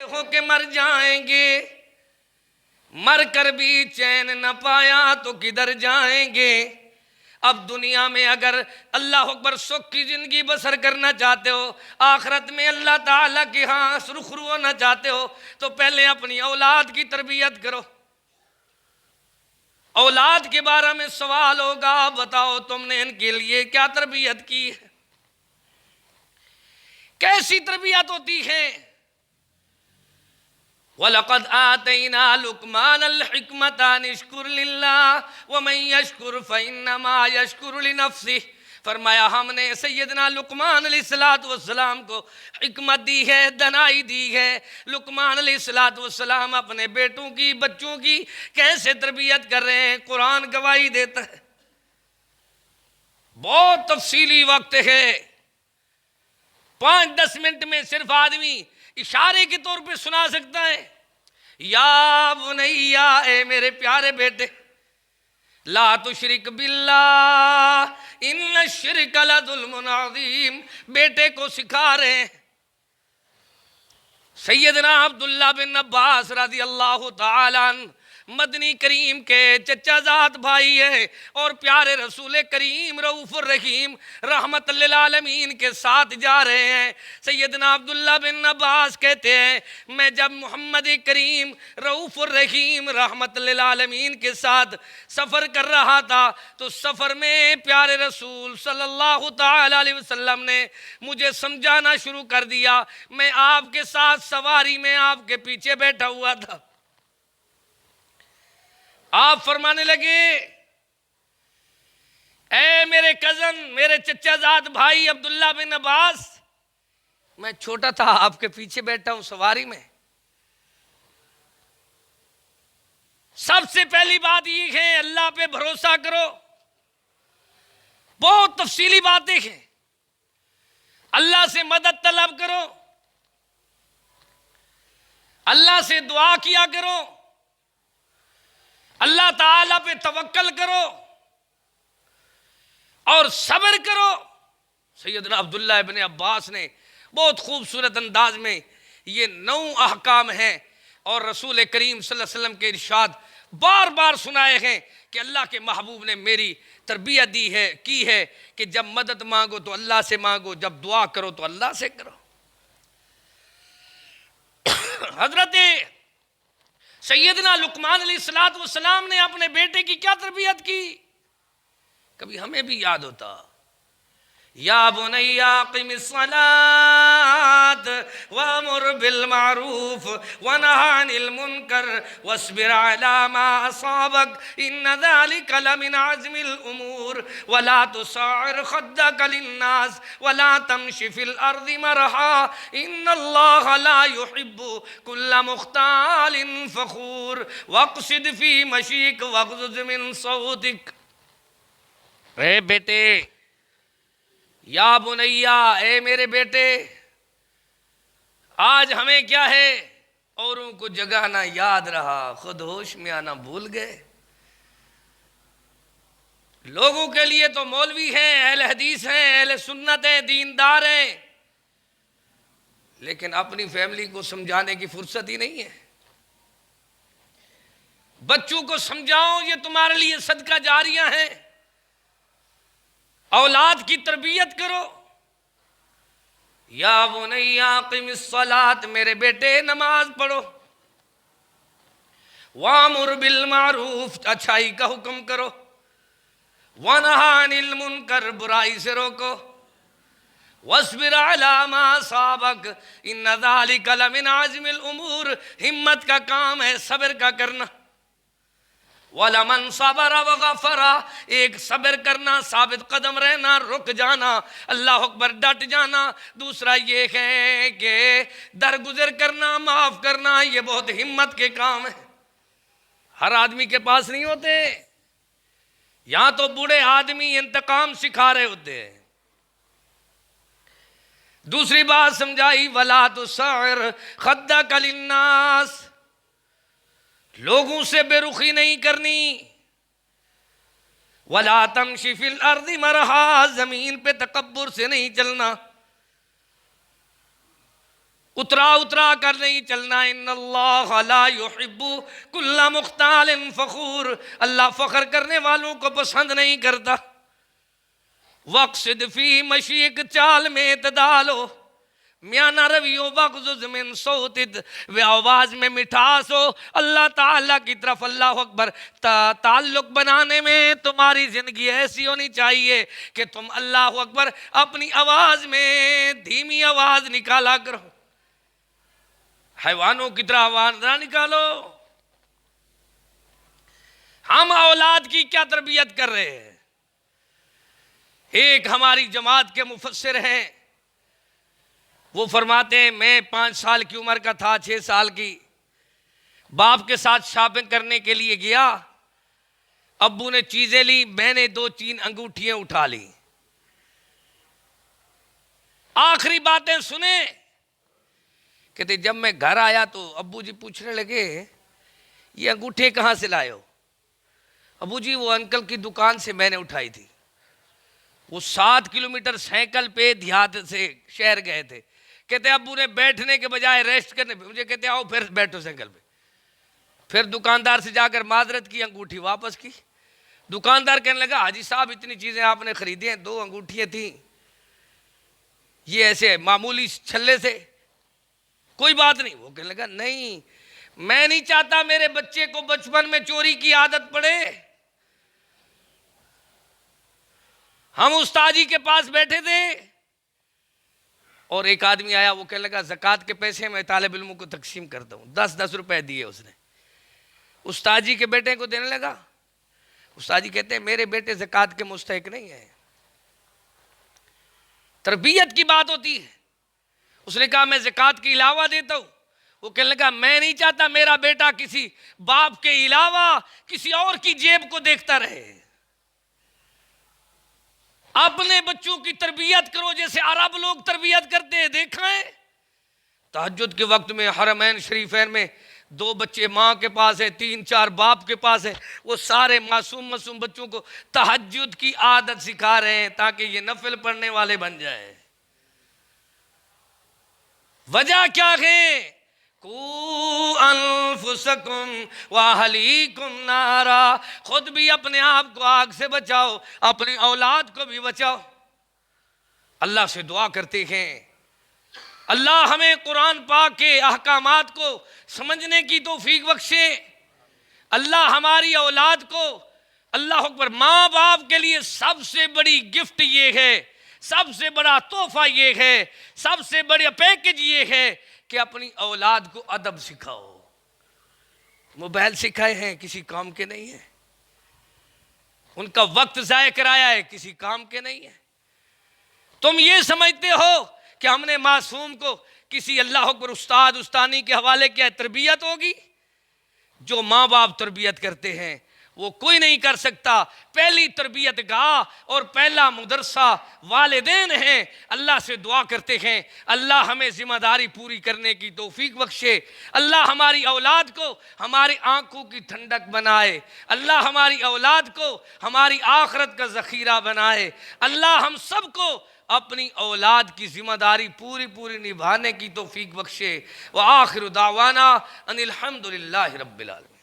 हो के मर जाएंगे, मर कर भी चैन न पाया तो किधर जाएंगे। अब दुनिया में अगर अल्लाह अकबर सुख की जिंदगी बसर करना चाहते हो, आखिरत में अल्लाह ताला के यहाँ सुरखरू होना चाहते हो, तो पहले अपनी औलाद की तरबियत करो। औलाद के बारे में सवाल होगा, बताओ तुमने इनके लिए क्या तरबियत की है, कैसी तरबियत होती है। वलक़द आतैना लुक़मानल हिकमत अन इश्कुर लिल्लाह व मन यश्कुर फ़इन्नमा यश्कुरु लिनफ़्सिह। फरमाया हमने सैयदना लुक़मान अलैहिस्सलाम को हिकमत दी है, दनाई दी है। लुक़मान अलैहिस्सलाम अपने बेटों की, बच्चों की कैसे तरबियत कर रहे हैं, कुरान गवाही देता है। बहुत तफसीली वक्त है, 5-10 मिनट में सिर्फ आदमी इशारे के तौर पे सुना सकता है। या बुनैया, ए मेरे प्यारे बेटे, ला तुशरिक बिल्लाह इन्न शिर्क लज़ुल्मुन अज़ीम। बेटे को सिखा रहे हैं। सैयदना अब्दुल्लाह बिन अब्बास रज़ी अल्लाह तआला अन्हु मदनी करीम के चचाजाद भाई है और प्यारे रसूल करीम रऊफ़ुर रहीम रहमत लिल आलमीन के साथ जा रहे हैं। सैयदना अब्दुल्ला बिन अब्बास कहते हैं, मैं जब मोहम्मद करीम रऊफ़ुर रहीम रहमत लिल आलमीन के साथ सफ़र कर रहा था, तो सफ़र में प्यारे रसूल सल्लल्लाहु तआला अलैहि वसल्लम ने मुझे समझाना शुरू कर दिया। मैं आपके साथ सवारी में आपके पीछे बैठा हुआ था। आप फरमाने लगे, ए मेरे कजन, मेरे चचाजाद भाई अब्दुल्ला बिन अब्बास, मैं छोटा था, आपके पीछे बैठा हूं सवारी में। सबसे पहली बात ये है, अल्लाह पे भरोसा करो। बहुत तफसीली बातें हैं। अल्लाह से मदद तलब करो, अल्लाह से दुआ किया करो, अल्लाह ताला पे तवक्कल करो और सब्र करो। सैयदना अब्दुल्ला इब्न अब्बास ने बहुत खूबसूरत अंदाज में ये 9 अहकाम हैं और रसूल करीम सल्लल्लाहु अलैहि वसल्लम के इरशाद बार बार सुनाए हैं कि अल्लाह के महबूब ने मेरी तरबियत दी है, की है कि जब मदद मांगो तो अल्लाह से मांगो, जब दुआ करो तो अल्लाह से करो। हजरत सैयदना लुक़मान अलैहिस्सलाम ने अपने बेटे की क्या तरबियत की, कभी हमें भी याद होता। या बुनैया अक़िमिस्सलात वअमुर बिल मारूफ वनहा अनिल मुनकर वस्बिर अला मा असाबक इन्न ज़ालिका लमिन अज़्मिल उमूर वला तुसअर ख़द्दक लिन्नास वला तमशि फिल अर्ज़ि मरहा इन्नल्लाहा ला युहिब्बु कुल्ला मुख्तालिन फ़ख़ूर वक़्सिद फ़ी मशीक वग़्ज़ुज़ मिन सौतिक। ए बेटे, या बुनैया, ए मेरे बेटे, आज हमें क्या है, औरों को जगाना याद रहा, खुद होश में आना भूल गए। लोगों के लिए तो मौलवी हैं, अहले हदीस हैं, अहले सुन्नत हैं, दीनदार हैं, लेकिन अपनी फैमिली को समझाने की फुर्सत ही नहीं है। बच्चों को समझाओ, ये तुम्हारे लिए सदका जारिया है। औलाद की तरबियत करो। या बुनैया अक़िमिस्सलात, मेरे बेटे नमाज पढ़ो। वामुर बिल मारूफ, अच्छाई का हुक्म करो। वनहा अनिल मुनकर, बुराई से रोको। वस्बिर अला मा असाबक इन्न ज़ालिका लमिन अज़्मिल उमूर, हिम्मत का काम है सब्र का करना। वलमन सबरा व गफरा, एक सब्र करना, साबित कदम रहना, रुक जाना, अल्लाह अकबर, डट जाना। दूसरा ये है कि दरगुजर करना, माफ करना, ये बहुत हिम्मत के काम है, हर आदमी के पास नहीं होते। यहां तो बूढ़े आदमी इंतकाम सिखा रहे होते हैं। दूसरी बात समझाई, वला तुसअर ख़द्दक लिन्नास, लोगों से बेरुखी नहीं करनी। वला तमशी फिल अर्ज़ि मरहा, जमीन पे तकब्बुर से नहीं चलना। उतरा उतरा कर नहीं चलना। इन्नल्लाह ला युहिब्बु कुल्ला मुख्तालिन फखूर, अल्लाह फख्र करने वालों को पसंद नहीं करता। वक़्सिद फी मशीक, चाल में इत्दालो, म्याना रवियो वक़्ज़ुज़ मिन सौतिद, वे आवाज़ में मिठास हो। अल्लाह ताला की तरफ अल्लाह अकबर ताल्लुक़ बनाने में तुम्हारी ज़िंदगी ऐसी होनी चाहिए कि तुम अल्लाह अकबर अपनी आवाज़ में धीमी आवाज़ निकाला करो, हैवानों की तरह आवाज़ ना निकालो। हम औलाद की क्या तरबियत कर रहे हैं? एक हमारी जमात के मुफस्सिर हैं, वो फरमाते हैं मैं 5 साल की उम्र का था, 6 साल की, बाप के साथ शॉपिंग करने के लिए गया। अब्बू ने चीजें ली, मैंने 2-3 अंगूठियां उठा ली। आखिरी बातें सुने, कहते जब मैं घर आया तो अब्बू जी पूछने लगे ये अंगूठे कहाँ से लाए हो? अब्बू जी वो अंकल की दुकान से मैंने उठाई थी। वो 7 किलोमीटर साइकिल पे देहात से शहर गए थे। कहते अब्बू ने बैठने के बजाय रेस्ट करने पे मुझे कहते आओ फिर बैठो साइकिल पे। फिर दुकानदार से जाकर माजरत की, अंगूठी वापस की। दुकानदार कहने लगा हाजी साहब इतनी चीजें आपने खरीदी हैं, 2 अंगूठियां थी, ये ऐसे मामूली छल्ले से, कोई बात नहीं। वो कहने लगा नहीं, मैं नहीं चाहता मेरे बच्चे को बचपन में चोरी की आदत पड़े। हम उस्ताद जी के पास बैठे थे और एक आदमी आया, वो कहने लगा ज़कात के पैसे मैं तालिब इल्मों को तकसीम करता हूँ। 10-10 रुपए दिए उसने, उस्ताद जी के बेटे को देने लगा। उस्ताद जी कहते हैं मेरे बेटे ज़कात के मुस्तहिक नहीं है। तरबियत की बात होती है। उसने कहा मैं ज़कात के अलावा देता हूँ। वो कहने लगा मैं नहीं चाहता मेरा बेटा किसी बाप के अलावा किसी और की जेब को देखता रहे। अपने बच्चों की तरबियत करो जैसे अरब लोग तरबियत करते हैं। देखा है तहज्जुद के वक्त में हरमैन शरीफैन में 2 बच्चे माँ के पास है, 3-4 बाप के पास है, वो सारे मासूम बच्चों को तहज्जुद की आदत सिखा रहे हैं ताकि ये नफिल पढ़ने वाले बन जाए। वजह क्या है? कू अनफुसकुम व अहलीकुम नारा, खुद भी अपने आप को आग से बचाओ, अपनी औलाद को भी बचाओ। अल्लाह से दुआ करते हैं अल्लाह हमें कुरान पाक के अहकामात को समझने की तौफीक बख्शे। अल्लाह हमारी औलाद को, अल्लाह अकबर, माँ बाप के लिए सबसे बड़ी गिफ्ट ये है, सबसे बड़ा तोहफा ये है, सबसे बड़ा पैकेज ये है कि अपनी औलाद को अदब सिखाओ। मोबाइल सिखाए हैं किसी काम के नहीं है, उनका वक्त जाया कराया है किसी काम के नहीं है। तुम ये समझते हो कि हमने मासूम को किसी अल्लाह अकबर उस्ताद उस्तानी के हवाले किया, तरबियत होगी? जो माँ बाप तरबियत करते हैं वो कोई नहीं कर सकता। पहली तरबियत गाह और पहला मदरसा वालिदैन हैं। अल्लाह से दुआ करते हैं अल्लाह हमें जिम्मेदारी पूरी करने की तौफीक बख्शे। अल्लाह हमारी औलाद को हमारी आंखों की ठंडक बनाए। अल्लाह हमारी औलाद को हमारी आखिरत का ज़ख़ीरा बनाए। अल्लाह हम सबको अपनी औलाद की जिम्मेदारी पूरी निभाने की तौफीक बख्शे। व आखिर दावाना अनिल हम्दुलिल्लाहि रब्बिल आलमीन।